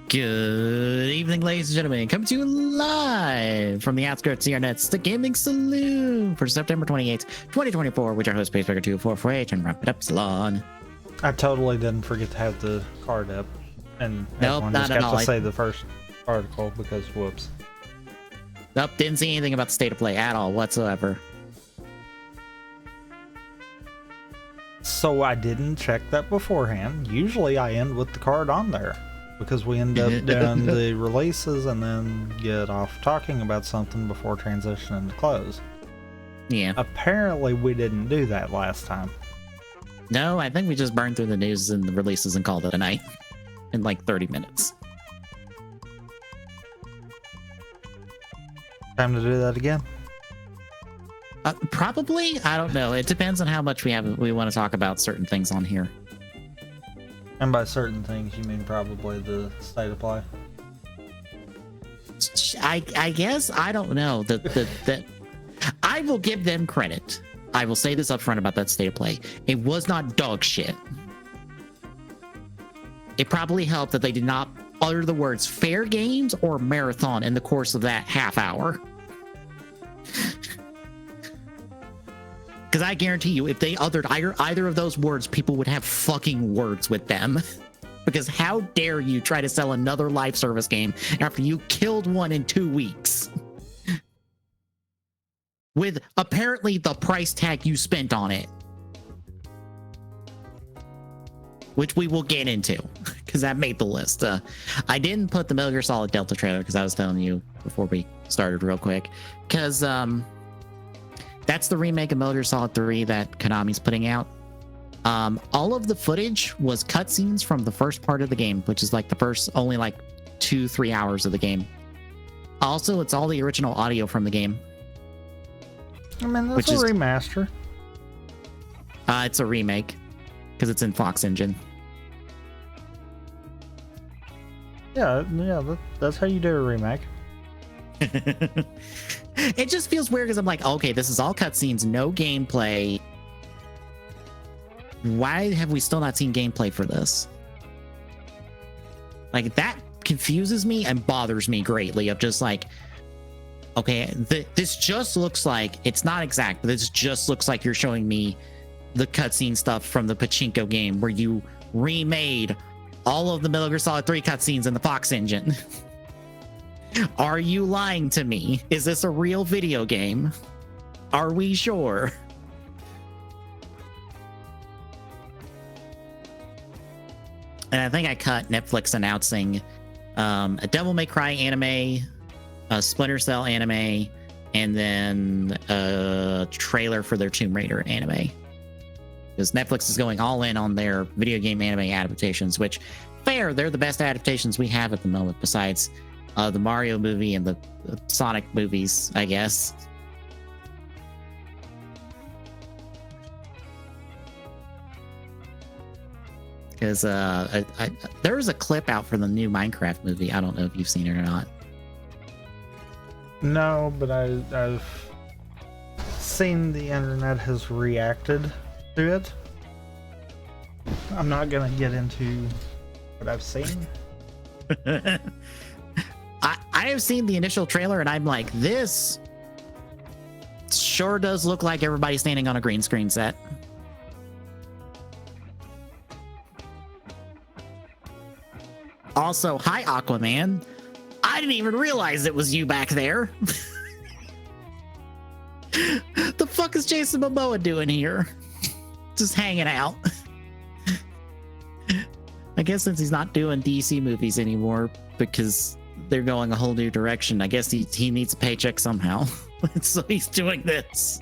Good evening, ladies and gentlemen. Coming to you live from the outskirts of your nets, the Gaming Saloon for September 28th, 2024, which our host Pacemaker 244H and Wrap It Up Salon. I totally didn't forget to have the card up, and nope, everyone just got to say the first article because whoops. Nope, didn't see anything about the state of play at all whatsoever. So I didn't check that beforehand. Usually I end with the card on there because we end up doing the releases and then get off talking about something before transitioning to close. Yeah. Apparently we didn't do that last time. No, I think we just burned through the news and the releases and called it a night in like 30 minutes. Time to do that again? Probably. I don't know. It depends on how much we want to talk about certain things on here. And by certain things, you mean probably the state of play? I guess. I don't know. That I will give them credit. I will say this up front about that state of play. It was not dog shit. It probably helped that they did not utter the words fair games or marathon in the course of that half hour. Because I guarantee you, if they uttered either of those words, people would have fucking words with them. Because how dare you try to sell another live service game after you killed one in 2 weeks? With apparently the price tag you spent on it. Which we will get into, because that made the list. I didn't put the Metal Gear Solid Delta trailer, because I was telling you before we started real quick. Because that's the remake of Metal Gear Solid 3 that Konami's putting out. All of the footage was cutscenes from the first part of the game, which is like the first only like 2-3 hours of the game. Also, it's all the original audio from the game. I mean, that's a remaster. It's a remake, because it's in Fox Engine. Yeah, that's how you do a remake. It just feels weird because I'm like, okay, this is all cutscenes, no gameplay. Why have we still not seen gameplay for this? Like, that confuses me and bothers me greatly. Of just like, okay, this just looks like, it's not exact, but this just looks like you're showing me the cutscene stuff from the Pachinko game where you remade all of the Metal Gear Solid 3 cutscenes in the Fox Engine. Are you lying to me? Is this a real video game? Are we sure? And I think I cut Netflix announcing a Devil May Cry anime, a Splinter Cell anime, and then a trailer for their Tomb Raider anime. Because Netflix is going all in on their video game anime adaptations, which, fair, they're the best adaptations we have at the moment, besides the Mario movie and the Sonic movies, I guess. Because there was a clip out for the new Minecraft movie. I don't know if you've seen it or not. No, but I've seen the internet has reacted to it. I'm not gonna get into what I've seen. I have seen the initial trailer and I'm like, this sure does look like everybody standing on a green screen set. Also, hi Aquaman. I didn't even realize it was you back there. The fuck is Jason Momoa doing here? Just hanging out. I guess since he's not doing DC movies anymore because they're going a whole new direction, I guess he needs a paycheck somehow. So he's doing this.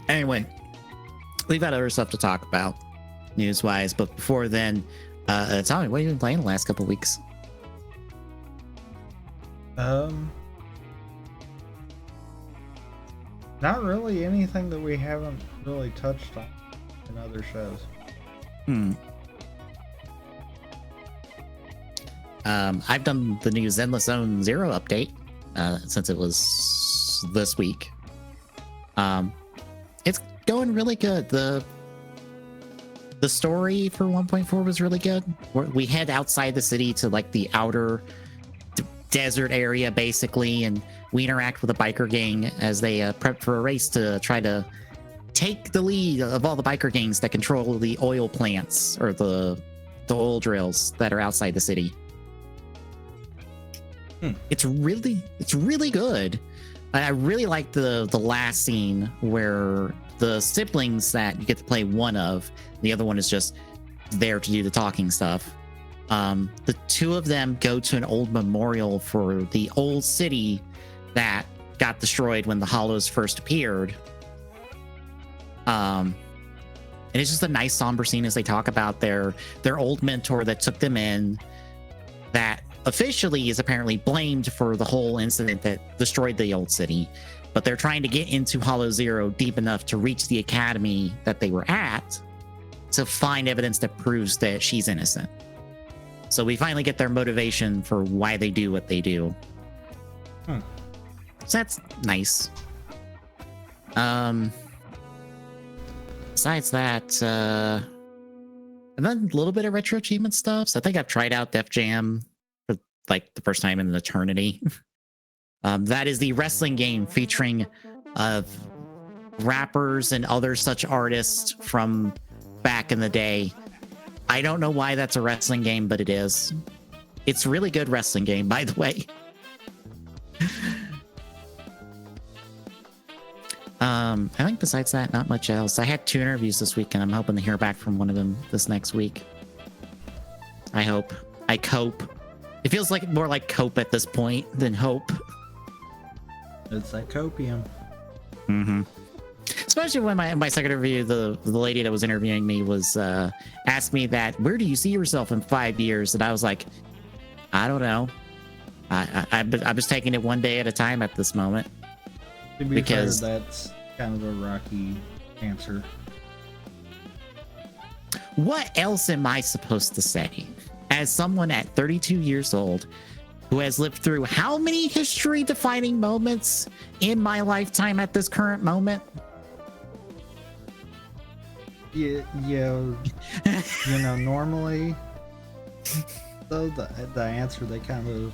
Anyway, we've got other stuff to talk about news-wise, but before then, tell me, what have you been playing the last couple of weeks? Not really anything that we haven't really touched on in other shows. I've done the new Zenless Zone Zero update since it was this week. It's going really good. the story for 1.4 was really good. We head outside the city to like the outer desert area, basically, and we interact with a biker gang as they prep for a race to try to take the lead of all the biker gangs that control the oil plants or the oil drills that are outside the city. It's really good. I really like the last scene where the siblings that you get to play one of, the other one is just there to do the talking stuff. The two of them go to an old memorial for the old city that got destroyed when the Hollows first appeared. And it's just a nice somber scene as they talk about their old mentor that took them in, that officially is apparently blamed for the whole incident that destroyed the old city, but they're trying to get into Hollow Zero deep enough to reach the academy that they were at to find evidence that proves that she's innocent. So we finally get their motivation for why they do what they do. So that's nice. Besides that, and then a little bit of retro achievement stuff. So I think I've tried out Def Jam for like the first time in an eternity. That is the wrestling game featuring rappers and other such artists from back in the day. I don't know why that's a wrestling game, but it is. It's a really good wrestling game, by the way. I think besides that, not much else. I had 2 interviews this week, and I'm hoping to hear back from one of them this next week. I hope. I cope. It feels like more like cope at this point than hope. It's like copium. Mm-hmm. Especially when my second interview, the lady that was interviewing me was asked me that, where do you see yourself in 5 years? And I was like, I don't know. I was taking it one day at a time at this moment. To be fair, that's kind of a rocky answer. What else am I supposed to say? As someone at 32 years old who has lived through how many history-defining moments in my lifetime at this current moment? Yeah, you know, normally, though, the answer they kind of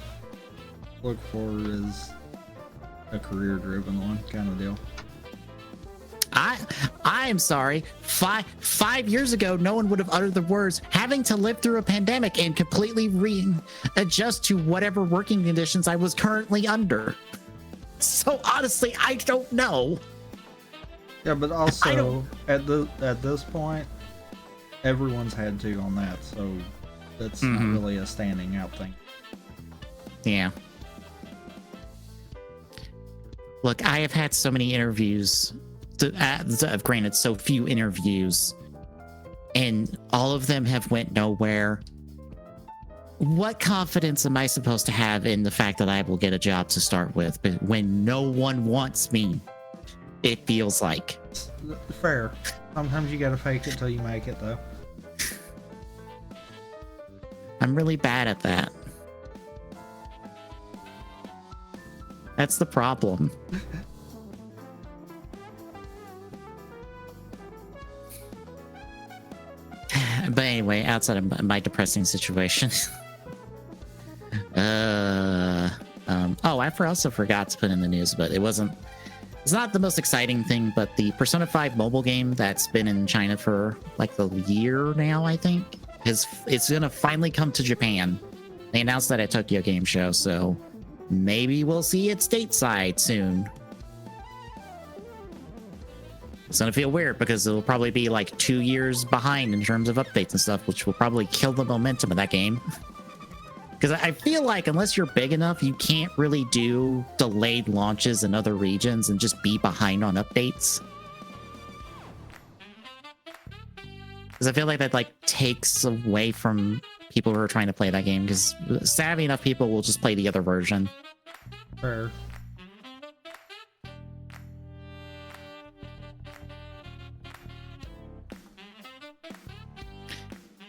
look for is a career-driven one kind of deal. I am sorry. Five years ago, no one would have uttered the words having to live through a pandemic and completely readjust to whatever working conditions I was currently under. So honestly, I don't know. Yeah, but also at this point, everyone's had to on that, so that's not really a standing out thing. Yeah. Look, I have had so many interviews. I've granted so few interviews, and all of them have went nowhere. What confidence am I supposed to have in the fact that I will get a job to start with, but when no one wants me, it feels like? Fair. Sometimes you gotta fake it till you make it, though. I'm really bad at that. That's the problem. But anyway, outside of my depressing situation. I also forgot to put in the news, but it's not the most exciting thing, but the Persona 5 mobile game that's been in China for like a year now, I think, it's gonna finally come to Japan. They announced that at Tokyo Game Show, so maybe we'll see it stateside soon. It's gonna feel weird because it'll probably be like 2 years behind in terms of updates and stuff, which will probably kill the momentum of that game. Because I feel like unless you're big enough, you can't really do delayed launches in other regions and just be behind on updates. Because I feel like that like takes away from people who are trying to play that game, because savvy enough people will just play the other version. Fair.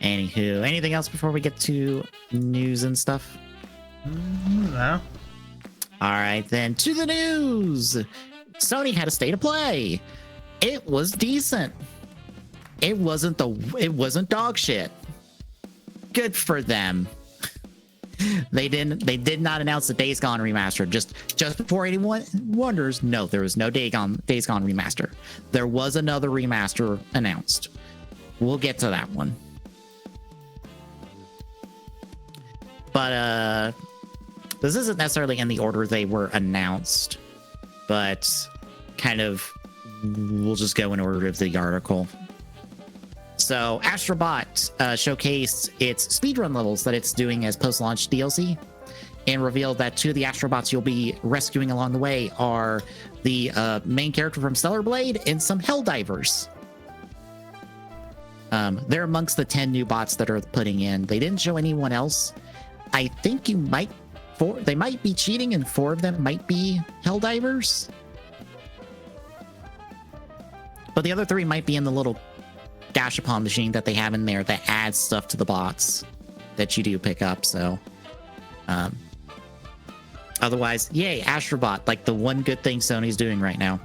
Anywho, anything else before we get to news and stuff? No. All right, then to the news. Sony had a state of play. It was decent. it wasn't dog shit. Good for them. They did not announce the Days Gone remaster. Just before anyone wonders, no, there was no Days Gone remaster. There was another remaster announced. We'll get to that one. But this isn't necessarily in the order they were announced, but kind of we'll just go in order of the article. So Astrobot showcased its speedrun levels that it's doing as post-launch DLC and revealed that two of the Astrobots you'll be rescuing along the way are the main character from Stellar Blade and some Helldivers. They're amongst the 10 new bots that are putting in. They didn't show anyone else. I think they might be cheating and 4 of them might be Helldivers. But the other 3 might be in the little Gashapon machine that they have in there that adds stuff to the bots that you do pick up. So otherwise, yay, Astrobot, like the one good thing Sony's doing right now.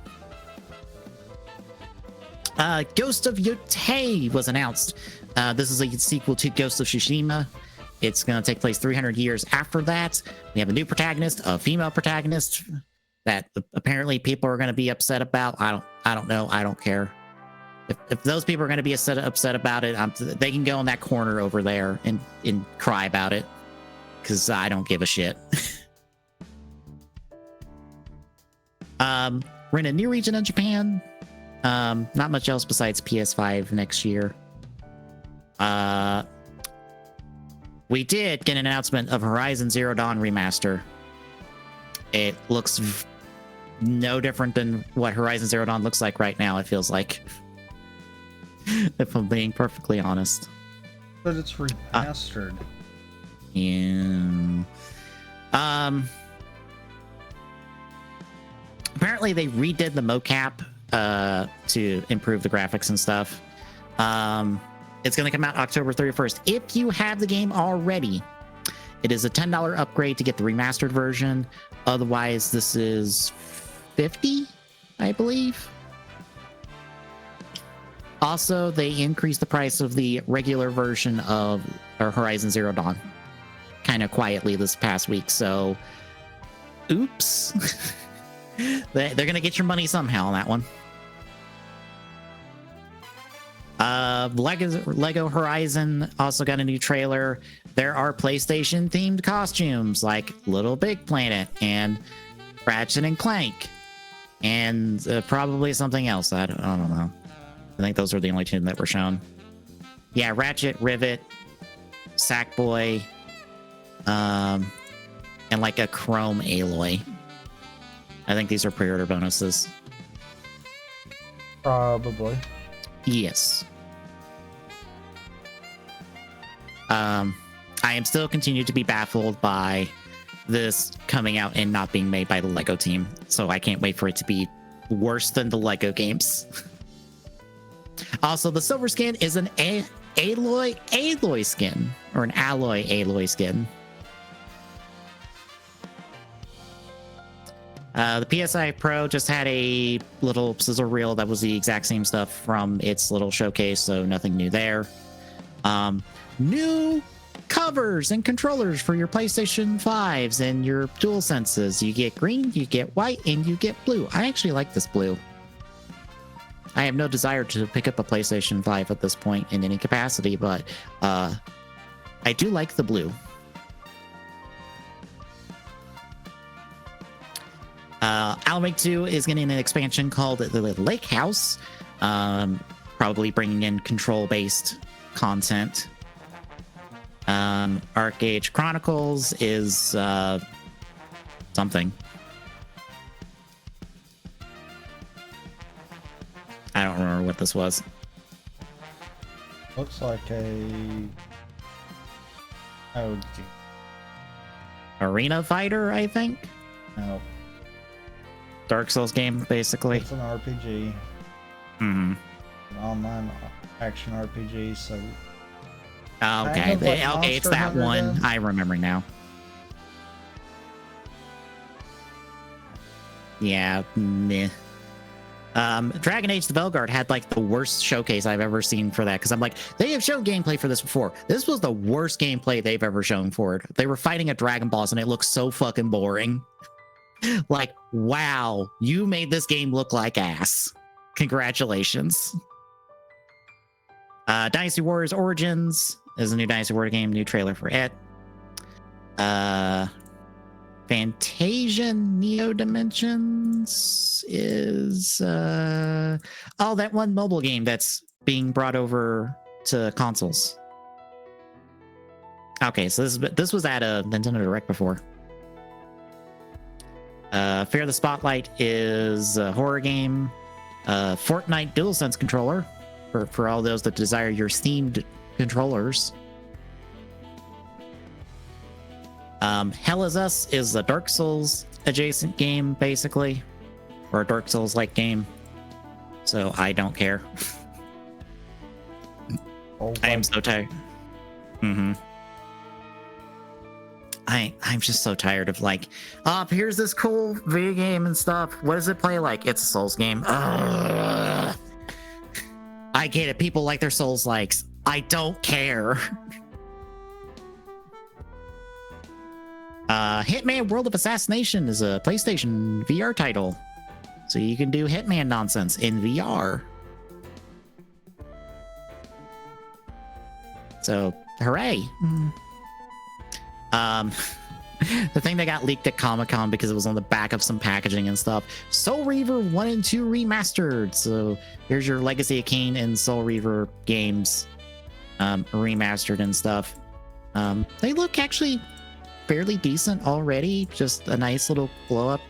Ghost of Yotei was announced. This is a sequel to Ghost of Tsushima. It's going to take place 300 years after that. We have a new protagonist, a female protagonist that apparently people are going to be upset about. I don't know. I don't care. If those people are going to be upset about it, they can go in that corner over there and cry about it, because I don't give a shit. We're in a new region in Japan. Not much else besides PS5 next year. We did get an announcement of Horizon Zero Dawn Remaster. It looks no different than what Horizon Zero Dawn looks like right now, it feels like. If I'm being perfectly honest. But it's remastered. Yeah. Apparently they redid the mocap to improve the graphics and stuff. It's going to come out October 31st. If you have the game already, it is a $10 upgrade to get the remastered version. Otherwise, this is $50, I believe. Also, they increased the price of the regular version of Horizon Zero Dawn kind of quietly this past week. So, oops. They're going to get your money somehow on that one. Lego Horizon also got a new trailer. There are PlayStation themed costumes like Little Big Planet and Ratchet and Clank, and probably something else. I don't know. I think those are the only 2 that were shown. Yeah, Ratchet, Rivet, Sackboy, and like a Chrome Aloy. I think these are pre-order bonuses. Probably. Yes. I am still continued to be baffled by this coming out and not being made by the Lego team. So I can't wait for it to be worse than the Lego games. Also, the silver skin is an Aloy skin, or an alloy Aloy skin. The PSI Pro just had a little sizzle reel that was the exact same stuff from its little showcase, so nothing new there. New covers and controllers for your PlayStation 5s and your DualSenses. You get green, you get white, and you get blue. I actually like this blue. I have no desire to pick up a PlayStation 5 at this point in any capacity, but I do like the blue. Alan Wake 2 is getting an expansion called the Lake House, probably bringing in control-based content. Arc Age Chronicles is something. I don't remember what this was. Looks like a... Oh, Arena Fighter, I think? no. Dark Souls game, basically. It's an RPG. Mm-hmm. An online action RPG, so... Okay, Kind of like okay, it's Monster that Hunter one. then? I remember now. Yeah, meh. Dragon Age the Velguard had like the worst showcase I've ever seen for that, because I'm like, they have shown gameplay for this before. This was the worst gameplay they've ever shown for it. They were fighting a dragon boss and it looked so fucking boring. Like, wow, you made this game look like ass. Congratulations. Dynasty Warriors Origins is a new Dynasty Warrior game, new trailer for it. Fantasia Neo Dimensions is that one mobile game that's being brought over to consoles. Okay, so this was at a Nintendo Direct before. Fear the Spotlight is a horror game. Fortnite DualSense controller for all those that desire your themed controllers. Hell Is Us is a Dark Souls adjacent game, basically, or a Dark Souls like game. So I don't care. I am so tired. I'm just so tired of like, here's this cool video game and stuff. What does it play like? It's a Souls game. Ugh. I get it. People like their Souls likes. I don't care. Hitman World of Assassination is a PlayStation VR title. So you can do Hitman nonsense in VR. So, hooray. The thing that got leaked at Comic-Con because it was on the back of some packaging and stuff. Soul Reaver 1 and 2 remastered. So here's your Legacy of Kain and Soul Reaver games remastered and stuff. They look actually fairly decent already. Just a nice little glow up.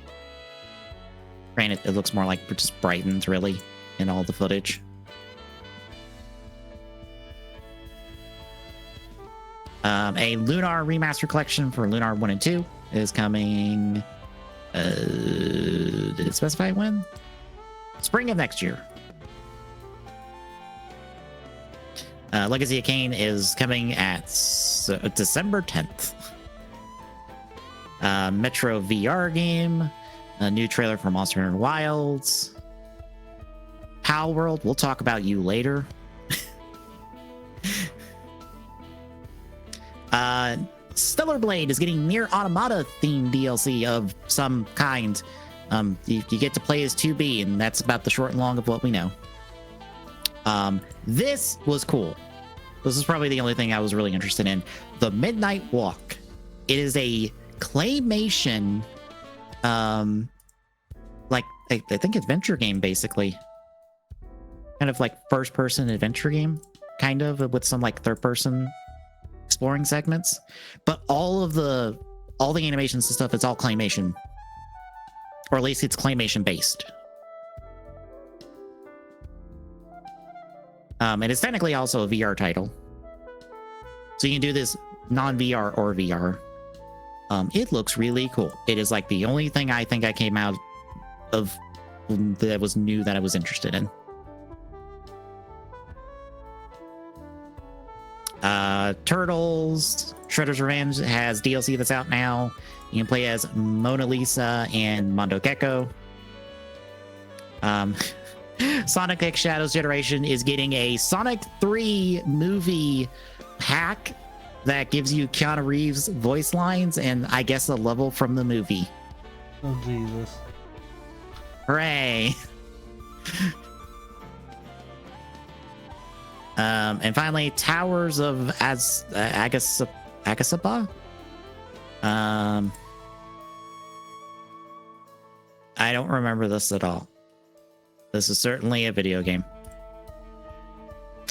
Granted, it looks more like just brightened really in all the footage. A Lunar Remaster Collection for Lunar 1 and 2 is coming. Did it specify when? Spring of next year. Legacy of Kain is coming at December 10th. Metro VR game. A new trailer for Monster Hunter Wilds. Pal World, we'll talk about you later. Stellar Blade is getting Nier Automata themed DLC of some kind. You get to play as 2B, and that's about the short and long of what we know. This was cool. This is probably the only thing I was really interested in. The Midnight Walk. It is a claymation, like I think adventure game, basically. Kind of like first-person adventure game, kind of, with some like third-person exploring segments, but all the animations and stuff, it's all claymation, or at least it's claymation based. And it's technically also a VR title, so you can do this non-VR or VR. It looks really cool. It is like the only thing I think I came out of that was new that I was interested in. Turtles Shredder's Revenge has DLC that's out now. You can play as Mona Lisa and Mondo Gecko. Sonic X Shadows Generation is getting a Sonic 3 movie pack that gives you Keanu Reeves voice lines and I guess a level from the movie. Oh Jesus. Hooray. And finally, Towers of Agasaba. I don't remember this at all. This is certainly a video game.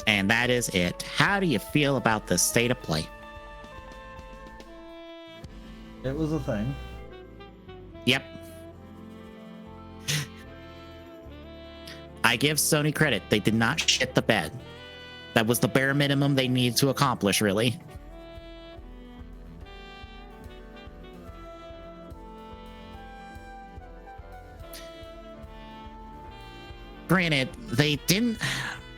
And that is it. How do you feel about the state of play? It was a thing. Yep. I give Sony credit. They did not shit the bed. That was the bare minimum they needed to accomplish, really. Granted, they didn't...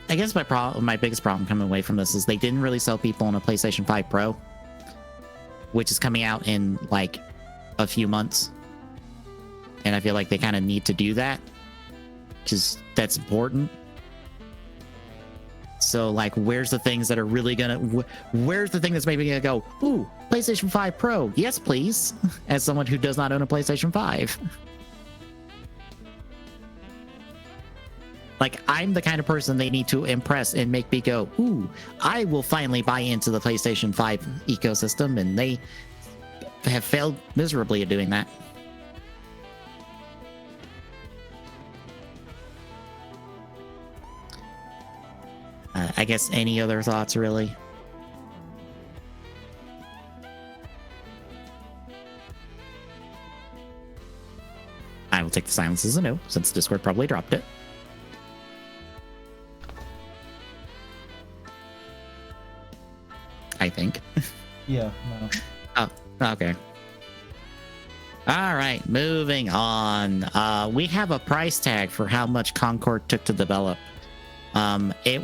I guess my biggest problem coming away from this is they didn't really sell people on a PlayStation 5 Pro, which is coming out in, like, a few months. And I feel like they kind of need to do that. because that's important. So like, where's the things that are really gonna? Where's the thing that's maybe gonna go? Ooh, PlayStation 5 Pro, yes please. As someone who does not own a PlayStation 5. Like, I'm the kind of person they need to impress and make me go, ooh, I will finally buy into the PlayStation 5 ecosystem, and they have failed miserably at doing that. I guess any other thoughts, really? I will take the silence as a no, since Discord probably dropped it. I think. Yeah, no. Oh, okay. All right, moving on. We have a price tag for how much Concord took to develop. It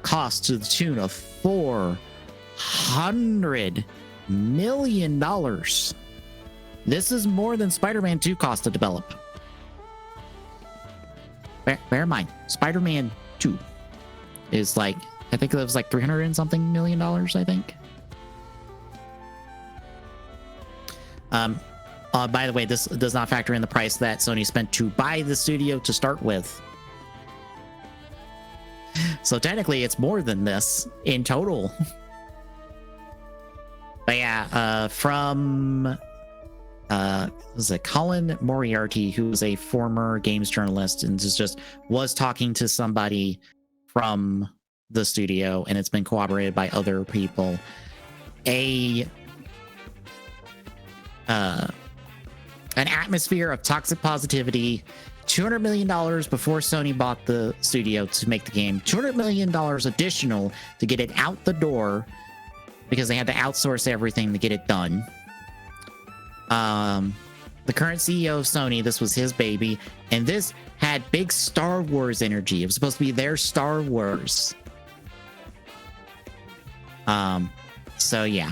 cost to the tune of $400 million. This is more than Spider-Man 2 cost to develop. Bear in mind, Spider-Man 2 is like, I think it was like $300 and something million, I think. By the way, this does not factor in the price that Sony spent to buy the studio to start with. So technically, it's more than this in total. But yeah, from was it Colin Moriarty, who was a former games journalist and was talking to somebody from the studio, and it's been corroborated by other people. An atmosphere of toxic positivity. $200 million before Sony bought the studio to make the game. $200 million additional to get it out the door because they had to outsource everything to get it done. The current CEO of Sony, this was his baby, and this had big Star Wars energy. It was supposed to be their Star Wars. So yeah.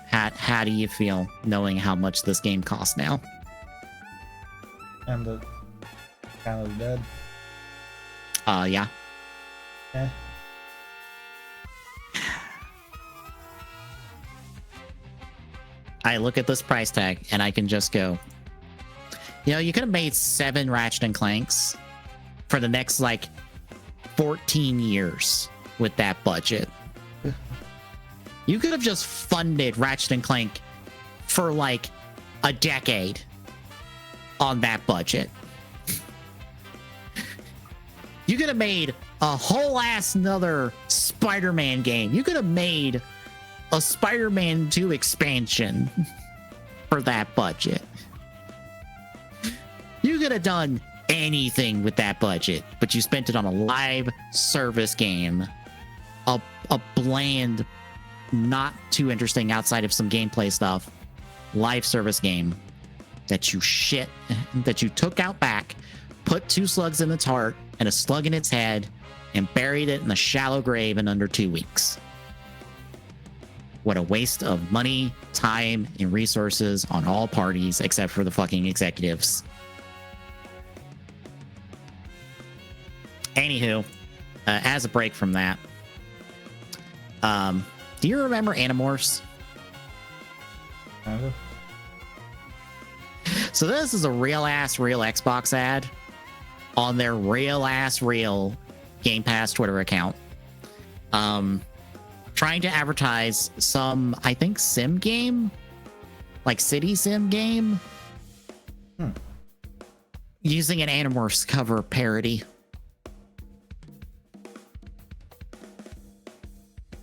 How do you feel knowing how much this game costs now? And the kind of dead. Yeah. Eh. I look at this price tag and I can just go, you know, you could have made 7 Ratchet and Clanks for the next like 14 years with that budget. You could have just funded Ratchet and Clank for like a decade on that budget. You could have made a whole ass another Spider-Man game. You could have made a Spider-Man 2 expansion for that budget. You could have done anything with that budget, but you spent it on a live service game, a bland, not too interesting outside of some gameplay stuff, live service game that you took out back, put 2 slugs in its heart and a slug in its head, and buried it in a shallow grave in under 2 weeks. What a waste of money, time, and resources on all parties except for the fucking executives. Anywho, as a break from that, do you remember Animorphs? Kind of. So this is a real Xbox ad on their real Game Pass Twitter account. Trying to advertise some, I think, sim game, like city sim game, using an Animorphs cover parody.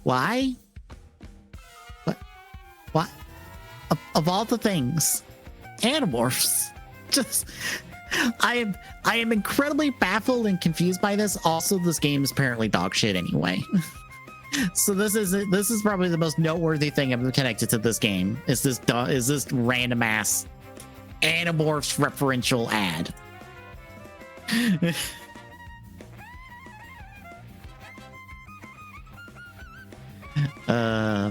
Why? What? Of all the things, Animorphs. Just, I am incredibly baffled and confused by this. Also, this game is apparently dog shit anyway. So this is probably the most noteworthy thing I've connected to this game. Is this random ass Animorphs referential ad?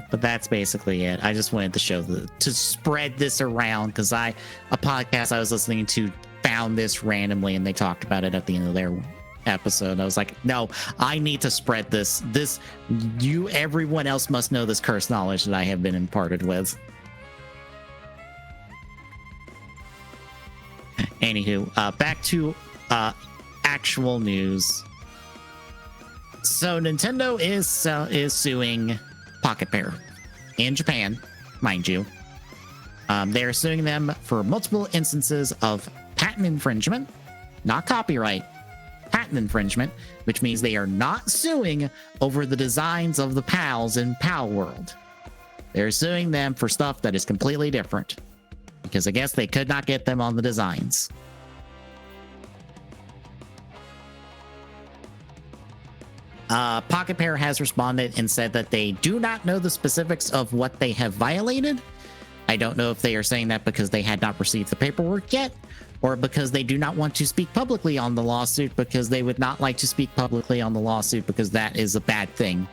But that's basically it. I just wanted to spread this around because a podcast I was listening to found this randomly and they talked about it at the end of their episode. I was like, no, I need to spread this. Everyone else must know this cursed knowledge that I have been imparted with. Anywho, back to actual news. So Nintendo is suing Pocket Pair in Japan, mind you. They are suing them for multiple instances of patent infringement, not copyright, patent infringement, which means they are not suing over the designs of the PALs in PAL World. They're suing them for stuff that is completely different, because I guess they could not get them on the designs. Pocket Pair has responded and said that they do not know the specifics of what they have violated. I don't know if they are saying that because they had not received the paperwork yet, or because they do not want to speak publicly on the lawsuit, because they would not like to speak publicly on the lawsuit because that is a bad thing,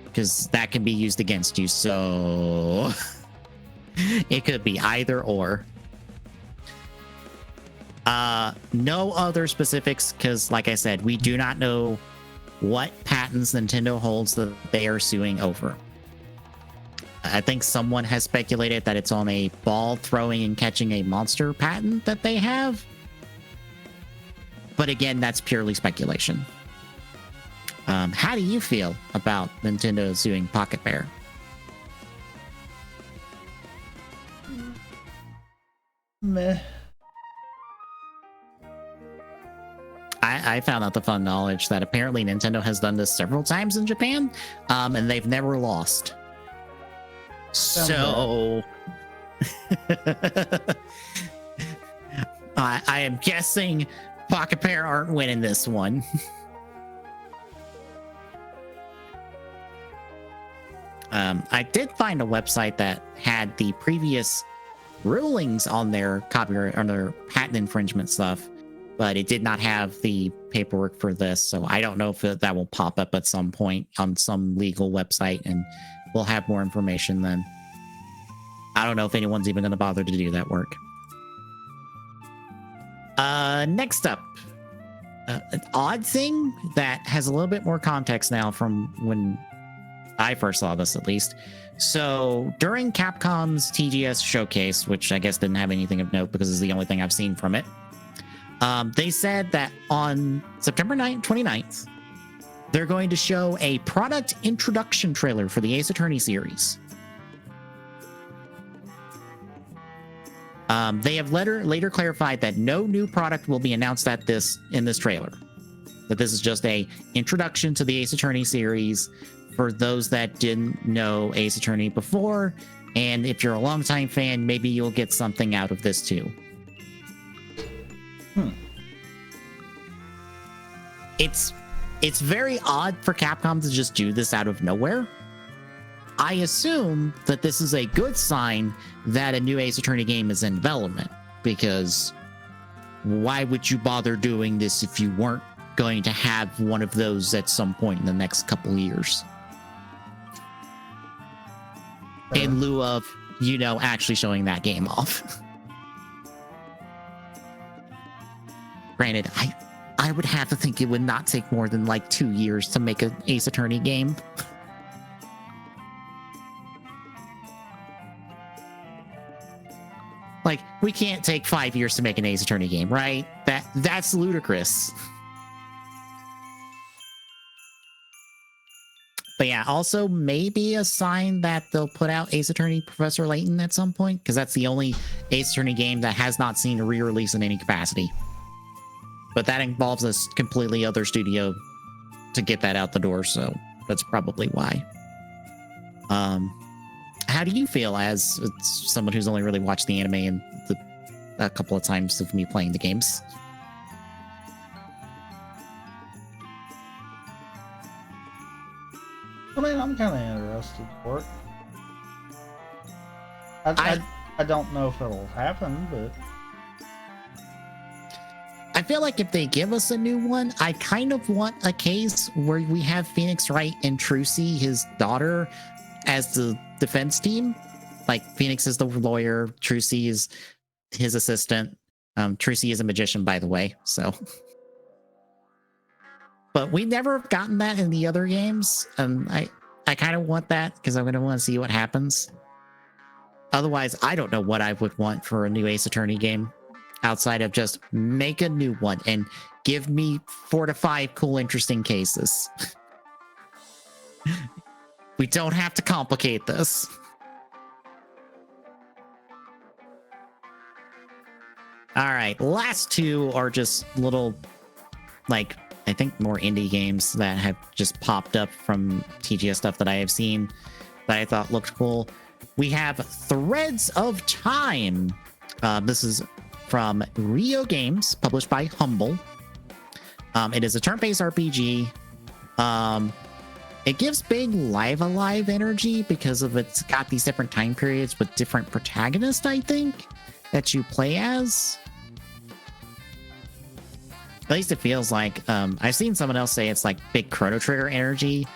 because that can be used against you. So it could be either or. No other specifics, because like I said, we do not know what patents Nintendo holds that they are suing over. I think someone has speculated that it's on a ball throwing and catching a monster patent that they have. But again, that's purely speculation. How do you feel about Nintendo suing Pocket Pair? Meh. I found out the fun knowledge that apparently Nintendo has done this several times in Japan, and they've never lost. So I am guessing Pocket Pair aren't winning this one. I did find a website that had the previous rulings on their copyright, on their patent infringement stuff, but it did not have the paperwork for this. So I don't know if that will pop up at some point on some legal website, and we'll have more information then. I don't know if anyone's even going to bother to do that work. Next up, an odd thing that has a little bit more context now from when I first saw this, at least. So during Capcom's TGS showcase, which I guess didn't have anything of note because it's the only thing I've seen from it, they said that on September 29th, they're going to show a product introduction trailer for the Ace Attorney series. They have later clarified that no new product will be announced in this trailer. That this is just a introduction to the Ace Attorney series for those that didn't know Ace Attorney before, and if you're a longtime fan, maybe you'll get something out of this too. It's very odd for Capcom to just do this out of nowhere. I assume that this is a good sign that a new Ace Attorney game is in development, because why would you bother doing this if you weren't going to have one of those at some point in the next couple of years? In lieu of, actually showing that game off. Granted, I would have to think it would not take more than like 2 years to make an Ace Attorney game. Like, we can't take 5 years to make an Ace Attorney game, right? That's ludicrous. But yeah, also maybe a sign that they'll put out Ace Attorney Professor Layton at some point, because that's the only Ace Attorney game that has not seen a re-release in any capacity. But that involves a completely other studio to get that out the door, so that's probably why. How do you feel as someone who's only really watched the anime and a couple of times of me playing the games? I mean, I'm kind of interested for it. I don't know if it'll happen, but I feel like if they give us a new one, I kind of want a case where we have Phoenix Wright and Trucy, his daughter, as the defense team. Like, Phoenix is the lawyer, Trucy is his assistant, Tracy is a magician, by the way, so. But we never gotten that in the other games. I kind of want that because I'm going to want to see what happens. Otherwise, I don't know what I would want for a new Ace Attorney game outside of just make a new one and give me 4 to 5 cool, interesting cases. We don't have to complicate this. All right, last two are just little, like, I think more indie games that have just popped up from TGS stuff that I have seen that I thought looked cool. We have Threads of Time. This is from Rio Games, published by Humble. It is a turn-based RPG. It gives big Live Alive energy because of it's got these different time periods with different protagonists, I think, that you play as. At least it feels like. I've seen someone else say it's like big Chrono Trigger energy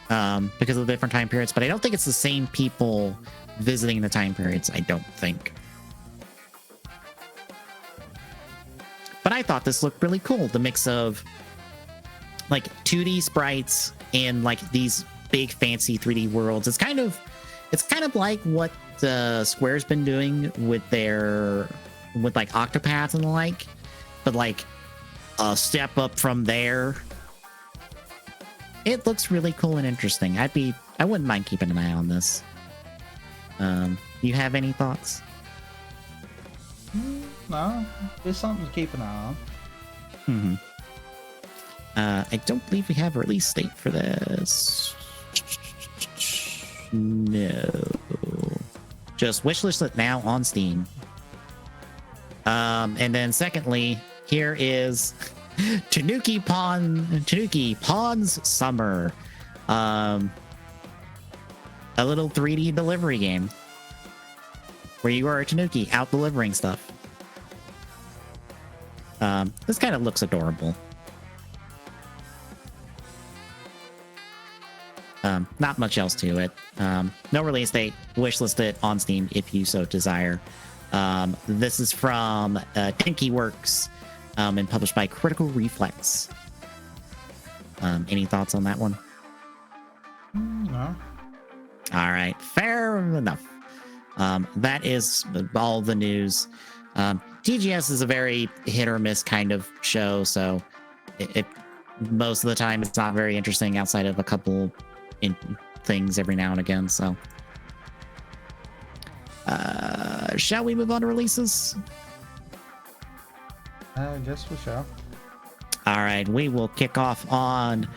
because of the different time periods, but I don't think it's the same people visiting the time periods, I don't think. But I thought this looked really cool. The mix of like 2D sprites and like these big fancy 3D worlds. It's kind of like what Square's been doing with like Octopath and the like, but like a step up from there. It looks really cool and interesting. I wouldn't mind keeping an eye on this. You have any thoughts? No, it's something to keep an eye on. I don't believe we have a release date for this. No. Just wishlist it now on Steam. And then secondly, here is Tanuki Pawn's Summer. A little 3D delivery game where you are a Tanuki out delivering stuff. This kind of looks adorable. Not much else to it. No release date. Wishlist it on Steam if you so desire. This is from Tinky Works and published by Critical Reflex. Any thoughts on that one? No. All right, fair enough. That is all the news. TGS is a very hit or miss kind of show, so it most of the time it's not very interesting outside of a couple things every now and again. So, shall we move on to releases? I guess we shall. All right, we will kick off on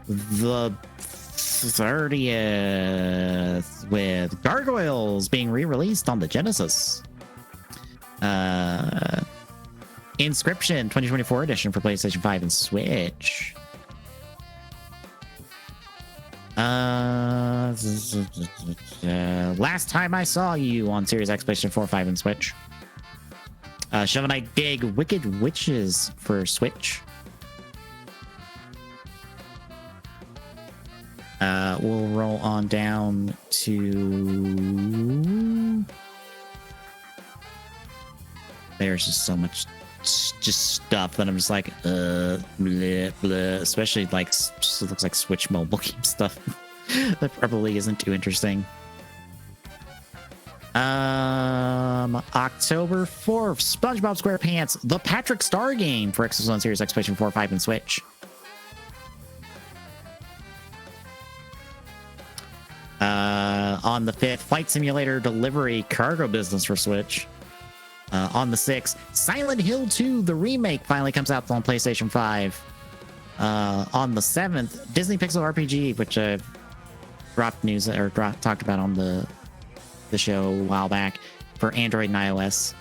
the 30th with Gargoyles being re-released on the Genesis. Inscription 2024 edition for PlayStation 5 and Switch. Last Time I Saw You on Series X, PlayStation 4, 5, and Switch. Shovel Knight Dig Wicked Witches for Switch. We'll roll on down to... There's just so much stuff that I'm just like, bleh, bleh. Especially like, just looks like Switch mobile game stuff. That probably isn't too interesting. October 4th, SpongeBob SquarePants, The Patrick Star Game for Xbox One, Series X, PlayStation 4, 5, and Switch. On the 5th, Flight Simulator Delivery Cargo Business for Switch. On the 6th, Silent Hill 2, the remake, finally comes out on PlayStation 5. On the 7th, Disney Pixel RPG, which I've talked about on the show a while back, for Android and iOS.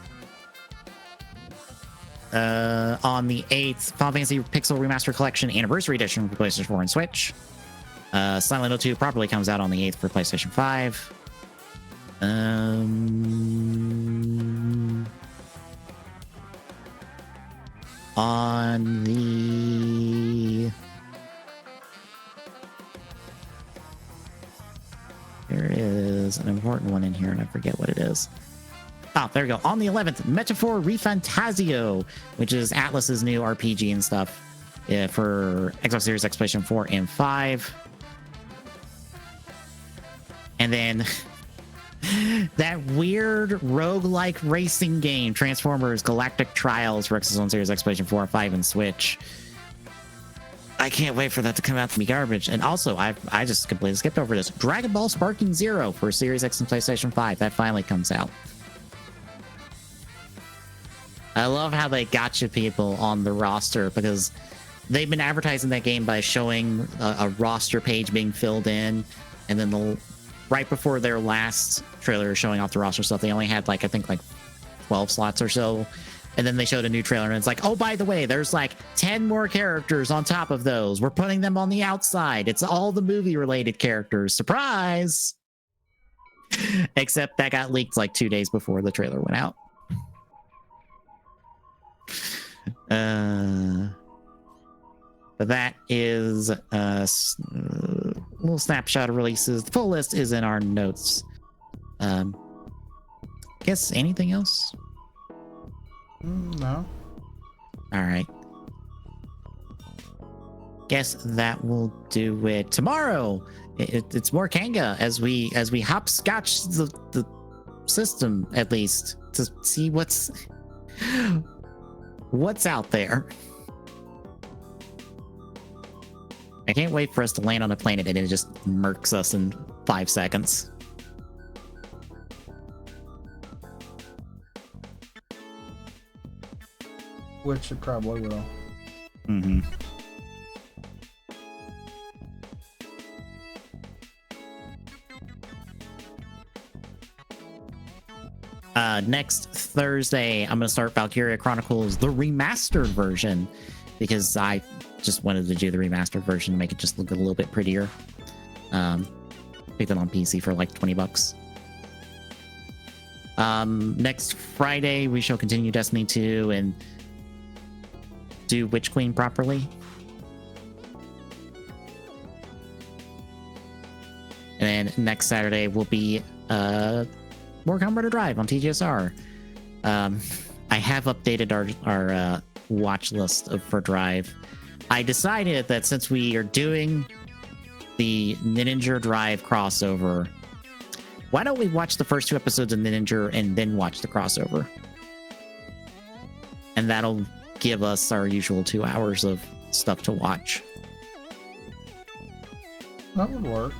On the 8th, Final Fantasy Pixel Remaster Collection Anniversary Edition for PlayStation 4 and Switch. Silent Hill 2 probably comes out on the 8th for PlayStation 5. On the... There is an important one in here, and I forget what it is. Oh, there we go. On the 11th, Metaphor Refantasio, which is Atlas's new RPG and stuff for Xbox Series X, PlayStation 4, and 5. And then that weird roguelike racing game, Transformers Galactic Trials for Xbox One Series X, PlayStation 4, 5, and Switch. I can't wait for that to come out to be garbage. And also, I just completely skipped over this. Dragon Ball Sparking Zero for Series X and PlayStation 5. That finally comes out. I love how they gotcha people on the roster because they've been advertising that game by showing a roster page being filled in, and then right before their last trailer showing off the roster stuff, they only had I think 12 slots or so, and then they showed a new trailer and it's like, oh, by the way, there's 10 more characters on top of those. We're putting them on the outside. It's all the movie related characters. Surprise! Except that got leaked 2 days before the trailer went out. But that is a little snapshot of releases. The full list is in our notes. Guess anything else? No. All right. Guess that will do it. Tomorrow, it's more Kanga as we hopscotch the system, at least, to see what's out there. I can't wait for us to land on a planet and it just murks us in 5 seconds. Which it probably will. Mm-hmm. Next Thursday, I'm going to start Valkyria Chronicles, the remastered version, because I just wanted to do the remastered version to make it just look a little bit prettier. Picked it on PC for $20. Next Friday, we shall continue Destiny 2 and do Witch Queen properly. And then next Saturday will be More Combat Drive on TGSR. I have updated our watch list for Drive. I decided that since we are doing the Ninja Drive crossover, why don't we watch the first 2 episodes of Ninja and then watch the crossover? And that'll give us our usual 2 hours of stuff to watch. That would work.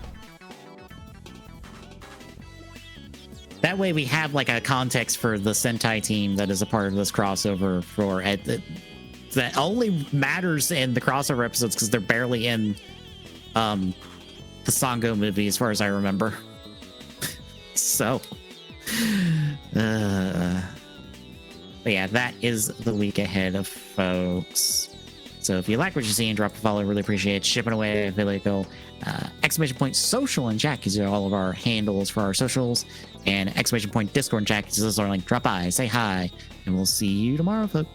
That way we have a context for the Sentai team that is a part of this crossover that only matters in the crossover episodes because they're barely in the Sango movie as far as I remember. So but yeah, that is the week ahead of folks. So if you like what you're seeing, drop a follow. Really appreciate it. Shipping away Vilico. !social and chat. These are all of our handles for our socials. And !Discord and chat. This is our link. Drop by, say hi, and we'll see you tomorrow, folks.